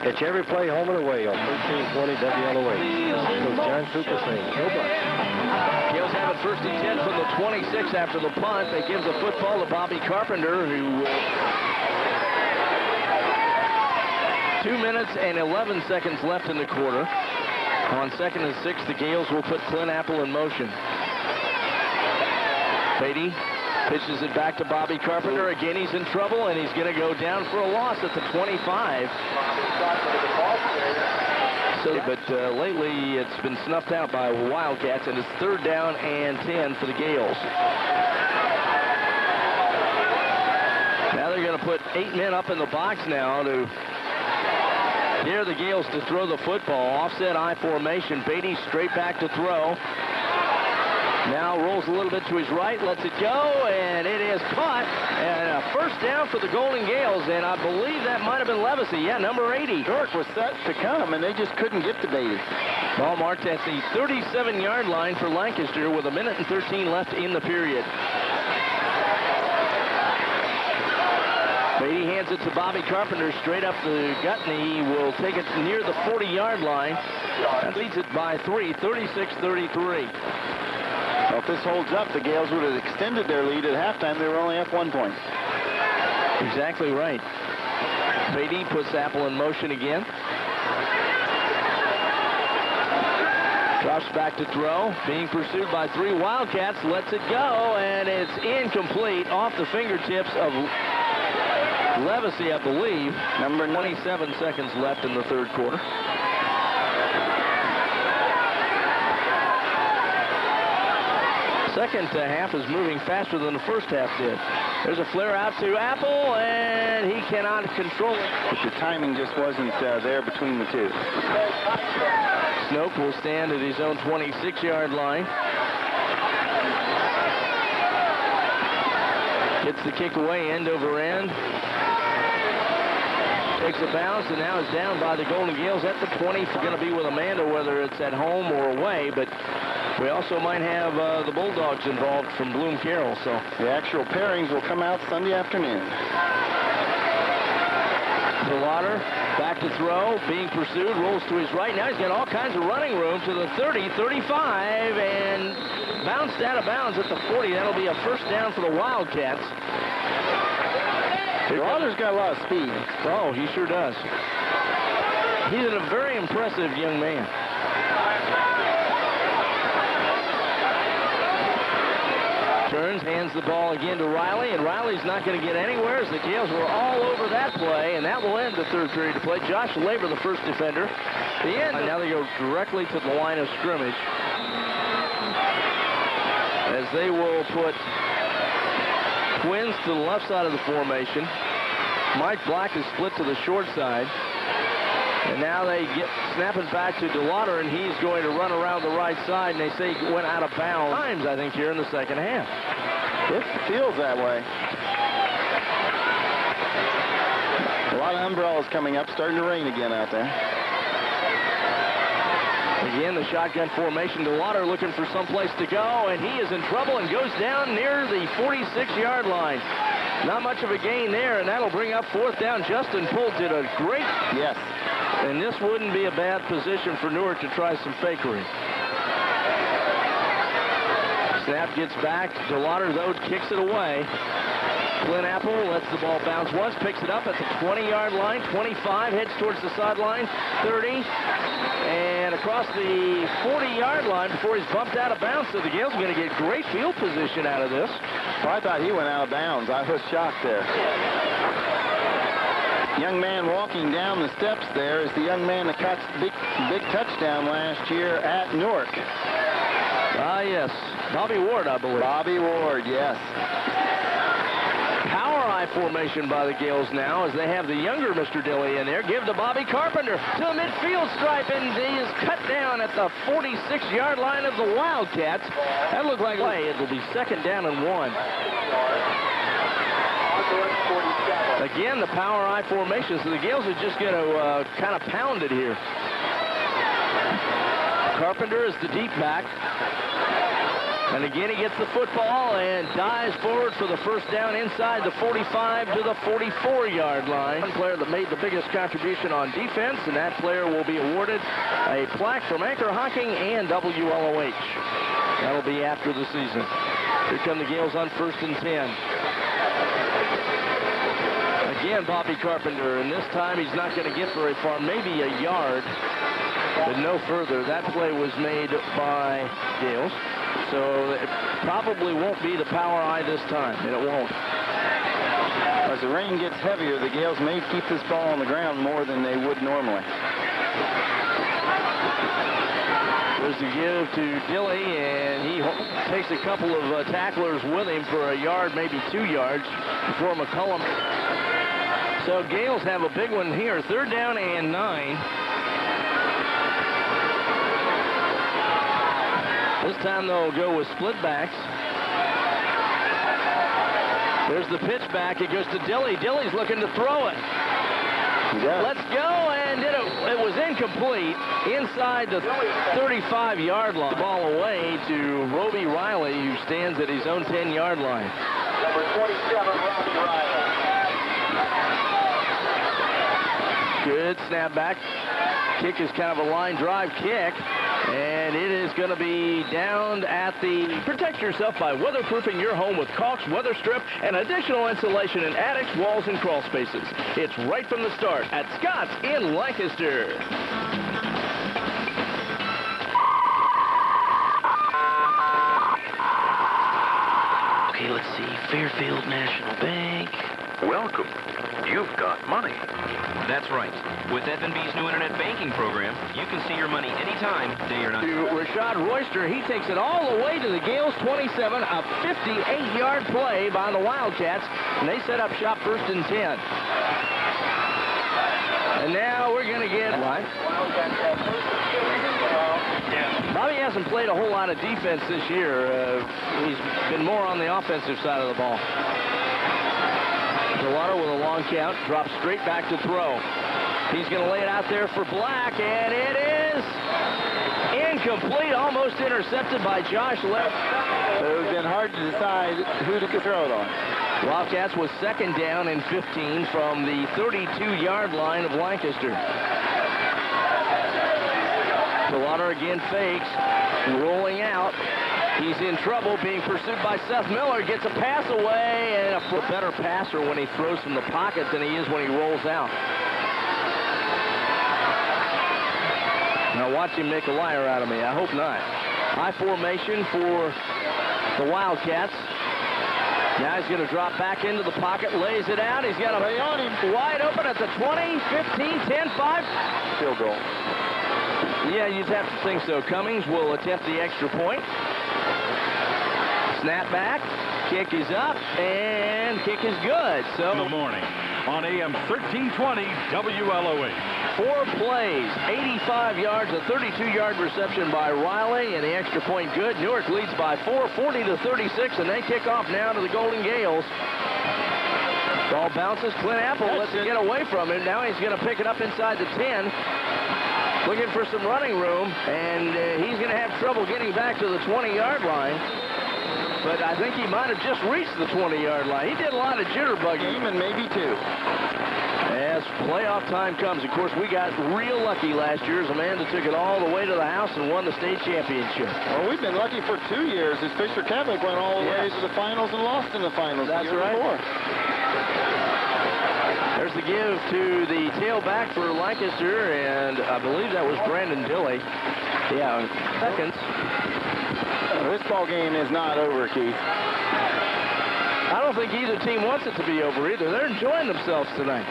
Catch every play home and away on 1320 WLOH. This is Coach John Cooper saying, go Bucks. Gales have it 1st and 10 from the 26 after the punt. They give the football to Bobby Carpenter, who 2 minutes and 11 seconds left in the quarter. On 2nd and 6, the Gales will put Clint Apple in motion. Beatty pitches it back to Bobby Carpenter. Again, he's in trouble, and he's going to go down for a loss at the 25. But lately, it's been snuffed out by Wildcats, and it's 3rd down and 10 for the Gales. Now they're going to put 8 men up in the box now to dare the Gales to throw the football. Offset I formation. Beatty straight back to throw. Now rolls a little bit to his right, lets it go, and it is caught. And a 1st down for the Golden Gales, and I believe that might have been Levacy. Yeah, number 80. Newark was set to come, and they just couldn't get to Beatty. Ball marked at the 37-yard line for Lancaster with 1 minute and 13 left in the period. Beatty hands it to Bobby Carpenter straight up the gut, and he will take it near the 40-yard line and leads it by 3, 36-33. Well, if this holds up, the Gales would have extended their lead at halftime. They were only up 1 point. Exactly right. Beatty puts Apple in motion again. Drops back to throw. Being pursued by 3 Wildcats. Lets it go, and it's incomplete off the fingertips of Levacy, I believe. Number 27 seconds left in the 3rd quarter. Second half is moving faster than the first half did. There's a flare out to Apple, and he cannot control it. But the timing just wasn't there between the two. Snoke will stand at his own 26-yard line. Gets the kick away, end over end. Takes a bounce, and now is down by the Golden Gales at the 20. It's going to be with Amanda, whether it's at home or away, but we also might have the Bulldogs involved from Bloom Carroll. So the actual pairings will come out Sunday afternoon. DeLauder back to throw, being pursued, rolls to his right. Now he's got all kinds of running room to the 30, 35, and bounced out of bounds at the 40. That'll be a 1st down for the Wildcats. DeLauder's got a lot of speed. Oh, he sure does. He's a very impressive young man. Turns, hands the ball again to Riley, and Riley's not going to get anywhere as the Gales were all over that play, and that will end the 3rd period of play. Josh Labor, the first defender. The end. And now they go directly to the line of scrimmage as they will put Twins to the left side of the formation. Mike Black is split to the short side. And now they get snapping back to DeLauder, and he's going to run around the right side, and they say he went out of bounds times, I think, here in the 2nd half. It feels that way. A lot of umbrellas coming up, starting to rain again out there. Again, the shotgun formation. DeLauder looking for someplace to go, and he is in trouble and goes down near the 46-yard line. Not much of a gain there, and that'll bring up 4th down. Justin Poole did a great... Yes. And this wouldn't be a bad position for Newark to try some fakery. Snap gets back. DeLauder, though, kicks it away. Clint Apple lets the ball bounce once, picks it up at the 20-yard line, 25, heads towards the sideline, 30, and across the 40-yard line before he's bumped out of bounds. So the Gales are going to get great field position out of this. Well, I thought he went out of bounds. I was shocked there. Young man walking down the steps there is the young man that caught big touchdown last year at Newark. Ah, yes. Bobby Ward, I believe. Bobby Ward, yes. Power I formation by the Gales now as they have the younger Mr. Dilly in there. Give to Bobby Carpenter to the midfield stripe, and he is cut down at the 46-yard line of the Wildcats. That looked like play. It will be 2nd down and 1. Again, the power I formation, so the Gales are just going to kind of pound it here. Carpenter is the deep back. And again, he gets the football and dives forward for the first down inside the 45 to the 44-yard line. One player that made the biggest contribution on defense, and that player will be awarded a plaque from Anchor Hocking and WLOH. That'll be after the season. Here come the Gales on 1st and 10. Again, Bobby Carpenter, and this time he's not going to get very far, maybe a yard, but no further. That play was made by Gales. So it probably won't be the power eye this time, and it won't. As the rain gets heavier, the Gales may keep this ball on the ground more than they would normally. There's the give to Dilly, and he takes a couple of tacklers with him for a yard, maybe 2 yards, before McCullum. So Gales have a big one here, 3rd down and 9. This time they'll go with split backs. There's the pitch back. It goes to Dilly. Dilly's looking to throw it. Yeah. Let's go, and it was incomplete inside the 35-yard line. Ball away to Roby Riley, who stands at his own 10-yard line. Number 27, Robbie Riley. Good snapback. Kick is kind of a line drive kick. And it is going to be down at the... Protect yourself by weatherproofing your home with caulks, weather strip, and additional insulation in attics, walls, and crawl spaces. It's right from the start at Scott's in Lancaster. Okay, let's see. Fairfield National Bank. Welcome. You've got money. That's right. With F&B's new internet banking program, you can see your money anytime, day or night. To Rashad Royster, he takes it all the way to the Gales 27, a 58-yard play by the Wildcats, and they set up shop 1st and 10. And now we're going to get... Bobby hasn't played a whole lot of defense this year. He's been more on the offensive side of the ball. Delano with a long count, drops straight back to throw. He's going to lay it out there for Black, and it is incomplete, almost intercepted by Josh Left. It would have been hard to decide who to throw it on. Wildcats was 2nd down and 15 from the 32-yard line of Lancaster. Delano again fakes, rolling out. He's in trouble, being pursued by Seth Miller. Gets a pass away, and a better passer when he throws from the pocket than he is when he rolls out. Now watch him make a liar out of me. I hope not. High formation for the Wildcats. Now he's going to drop back into the pocket, lays it out. He's got a play on him wide open at the 20, 15, 10, 5. Field goal. Yeah, you'd have to think so. Cummings will attempt the extra point. Snap back, kick is up, and kick is good. So in the morning on AM 1320 WLOH. 4 plays, 85 yards, a 32-yard reception by Riley, and the extra point good. Newark leads by 4, 40-36, and they kick off now to the Golden Gales. Ball bounces. Clint Apple lets it get away from him. Now he's going to pick it up inside the 10. Looking for some running room, and he's going to have trouble getting back to the 20-yard line. But I think he might have just reached the 20-yard line. He did a lot of jitterbugging. And maybe 2. As playoff time comes, of course, we got real lucky last year as Amanda took it all the way to the house and won the state championship. Well, we've been lucky for 2 years as Fisher Catholic went all the way to the finals and lost in the finals. That's right. Before. There's the give to the tailback for Lancaster, and I believe that was Brandon Dilly. Yeah, seconds. This ball game is not over, Keith. I don't think either team wants it to be over either. They're enjoying themselves tonight.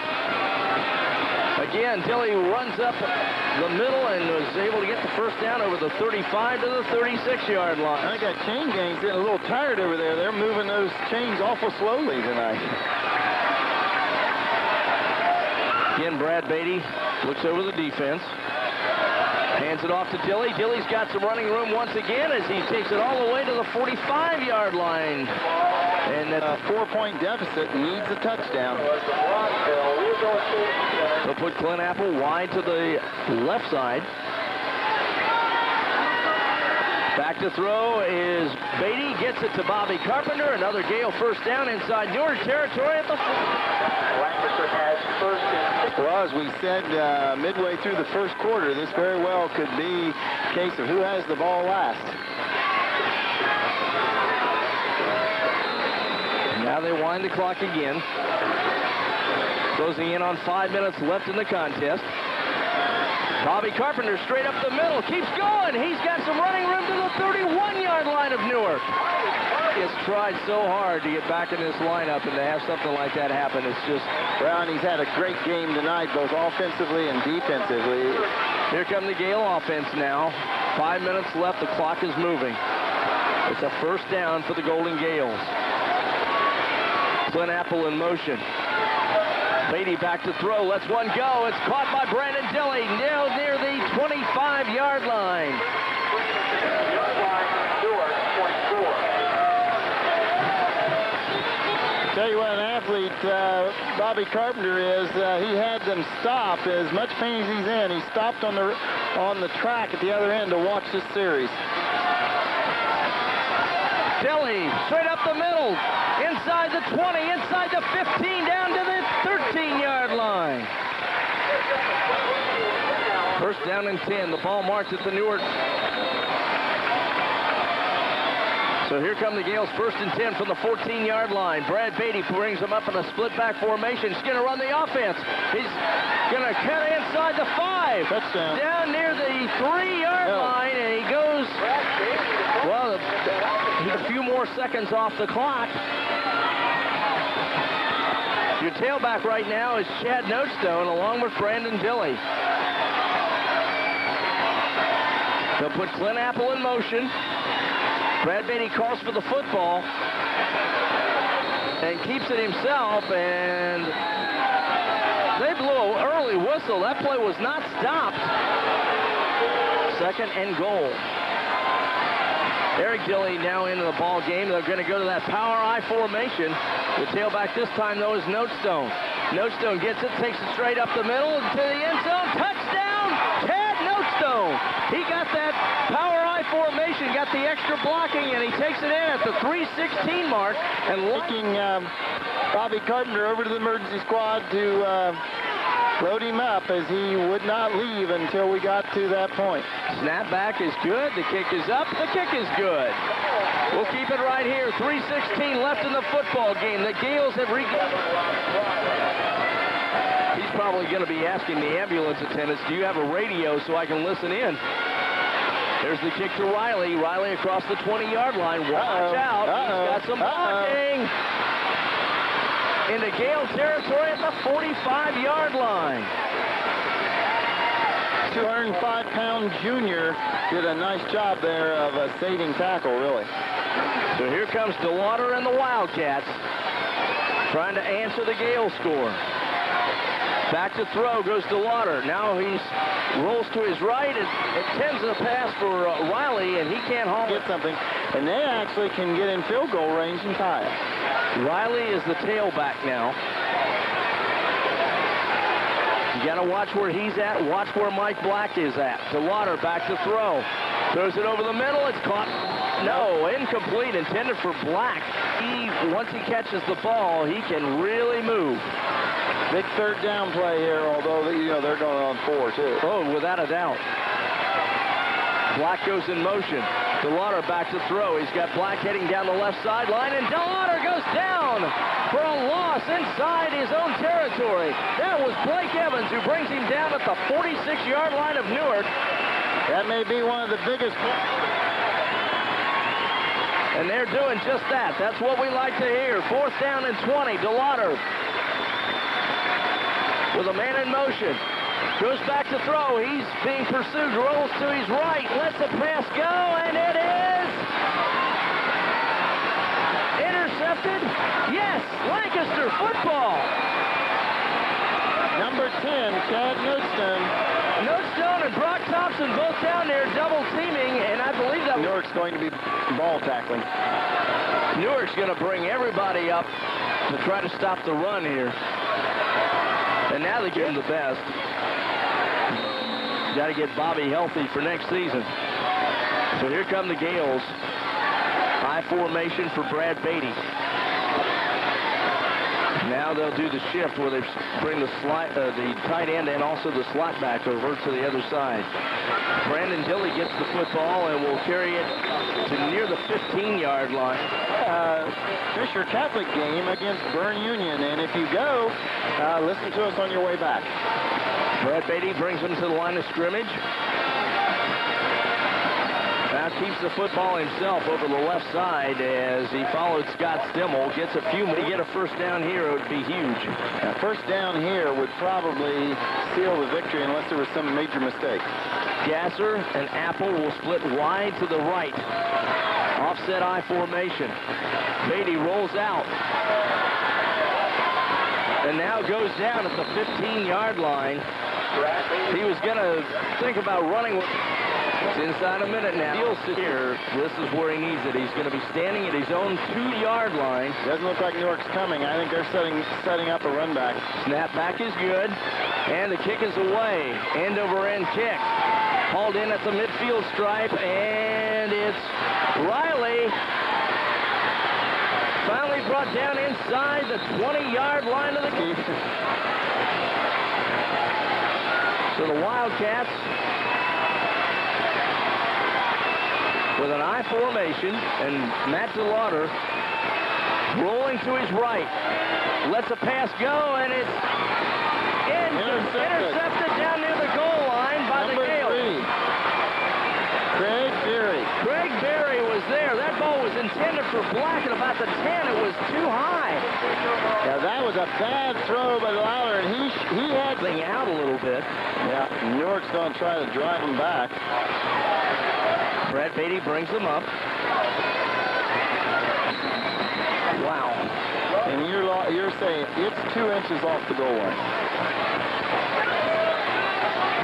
Again, Dilly runs up the middle and was able to get the first down over the 35 to the 36-yard line. I got chain gangs getting a little tired over there. They're moving those chains awful slowly tonight. Again, Brad Beatty looks over the defense. Hands it off to Dilly. Dilly's got some running room once again as he takes it all the way to the 45-yard line. And a 4-point deficit needs a touchdown. They'll put Clint Apple wide to the left side. Back to throw is Beatty. Gets it to Bobby Carpenter. Another Gale first down inside Newark territory at the Lancaster has first and 6. Well, as we said midway through the first quarter, this very well could be a case of who has the ball last. Now they wind the clock again. Closing in on 5 minutes left in the contest. Bobby Carpenter straight up the middle, keeps going. He's got some running room to the 31-yard line of Newark. He has tried so hard to get back in this lineup, and to have something like that happen, it's just... Well, and he's had a great game tonight, both offensively and defensively. Here come the Gale offense now. 5 minutes left, the clock is moving. It's a first down for the Golden Gales. Clint Apple in motion. Beatty back to throw, lets one go. It's caught by Brandon Dilley, nailed near the 25-yard line. Tell you what an athlete Bobby Carpenter is. He had them stop as much pain as he's in. He stopped on the track at the other end to watch this series. Dilley straight up the middle, inside the 20, inside the 15, down to the 13-yard line. First down and 10. The ball marked at the Newark. So here come the Gales, first and 10 from the 14-yard line. Brad Beatty brings them up in a split-back formation. He's going to run the offense. He's going to cut inside the 5. Touchdown. Down near the 3-yard line, and he goes, well, a few more seconds off the clock. Your tailback right now is Chad Notestone along with Brandon Dilley. They'll put Clint Apple in motion. Brad Beatty calls for the football and keeps it himself, and they blew an early whistle. That play was not stopped. Second and goal. Eric Dilley now into the ball game. They're going to go to that power I formation. The tailback this time, though, is Notestone. Notestone gets it, takes it straight up the middle to the end zone. Touchdown, Chad Notestone. He got that power I formation, got the extra blocking, and he takes it in at the 3:16 mark. And taking Bobby Carpenter over to the emergency squad to load him up, as he would not leave until we got to that point. Snap back is good. The kick is up. The kick is good. We'll keep it right here. 3:16 left in the football game. The Gales have He's probably going to be asking the ambulance attendants, do you have a radio so I can listen in? There's the kick to Riley. Riley across the 20-yard line. Watch out. He's got some blocking. Into Gale territory at the 45-yard line. 205-pound junior did a nice job there of a saving tackle, really. So here comes DeLauder and the Wildcats trying to answer the Gale score. Back to throw goes DeLauder. Now he rolls to his right and intends a pass for Riley, and he can't haul get something. And they actually can get in field goal range and tie it. Riley is the tailback now. You got to watch where he's at. Watch where Mike Black is at. DeLauder back to throw. Throws it over the middle. It's caught. No, incomplete. Intended for Black. Once he catches the ball, he can really move. Big third down play here, although they're going on 4 too. Oh, without a doubt. Black goes in motion. DeLauder back to throw. He's got Black heading down the left sideline, and DeLauder goes down for a loss inside his own territory. That was Blake Evans who brings him down at the 46-yard line of Newark. That may be one of the biggest. And they're doing just that. That's what we like to hear. 4th down and 20. DeLauder with a man in motion. Goes back to throw. He's being pursued. Rolls to his right. Lets the pass go, and it is intercepted. Yes, Lancaster football. Number 10, Chad Notestone. Notestone and Brock Thompson both down there double teaming, and I believe that Newark's going to be ball tackling. Newark's going to bring everybody up to try to stop the run here. And now they give him the best. Got to get Bobby healthy for next season. So here come the Gales. I formation for Brad Beatty. Now they'll do the shift where they bring the tight end and also the slot back over to the other side. Brandon Dilley gets the football and will carry it to near the 15-yard line. Fisher Catholic game against Bern Union, and if you go, listen to us on your way back. Brad Beatty brings him to the line of scrimmage. Now keeps the football himself over the left side as he followed Scott Stimmel. Gets a few more. To get a first down here, it would be huge. Now, first down here would probably seal the victory unless there was some major mistake. Gasser and Apple will split wide to the right. Offset I formation. Beatty rolls out. And now goes down at the 15-yard line. He was going to think about running with... It's inside a minute now. He'll sit here. This is where he needs it. He's going to be standing at his own 2-yard line. Doesn't look like Newark's coming. I think they're setting up a run back. Snap back is good. And the kick is away. End over end kick. Hauled in at the midfield stripe. And it's Riley. Finally brought down inside the 20-yard line of the game. So the Wildcats with an I formation, and Matt DeLauder rolling to his right. Lets a pass go, and it's intercepted down near the goal line by the Gales. Craig Berry. Craig Berry was there. That ball was intended for Black at about the 10. It was too high. Yeah, that was a bad throw by Lowder, and he had thing out a little bit. Yeah, Newark's going to try to drive him back. Brad Beatty brings him up. Wow. And you're saying it's 2 inches off the goal line.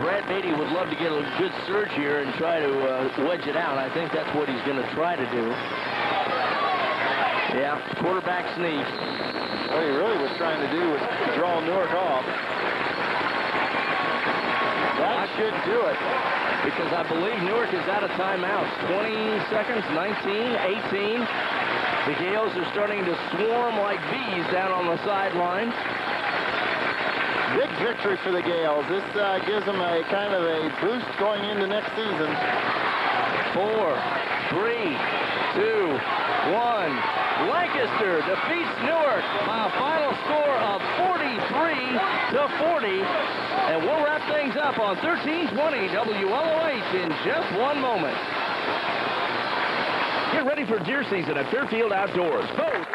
Brad Beatty would love to get a good surge here and try to wedge it out. I think that's what he's going to try to do. Yeah, quarterback sneak. What he really was trying to do was draw Newark off. That should do it. Because I believe Newark is out of timeouts. 20 seconds, 19, 18. The Gales are starting to swarm like bees down on the sideline. Big victory for the Gales. This gives them a kind of a boost going into next season. 4, 3, 2, 1. Lancaster defeats Newark by a final score of 43-40. And we'll wrap things up on 1320 WLOH in just one moment. Get ready for deer season at Fairfield Outdoors. Both.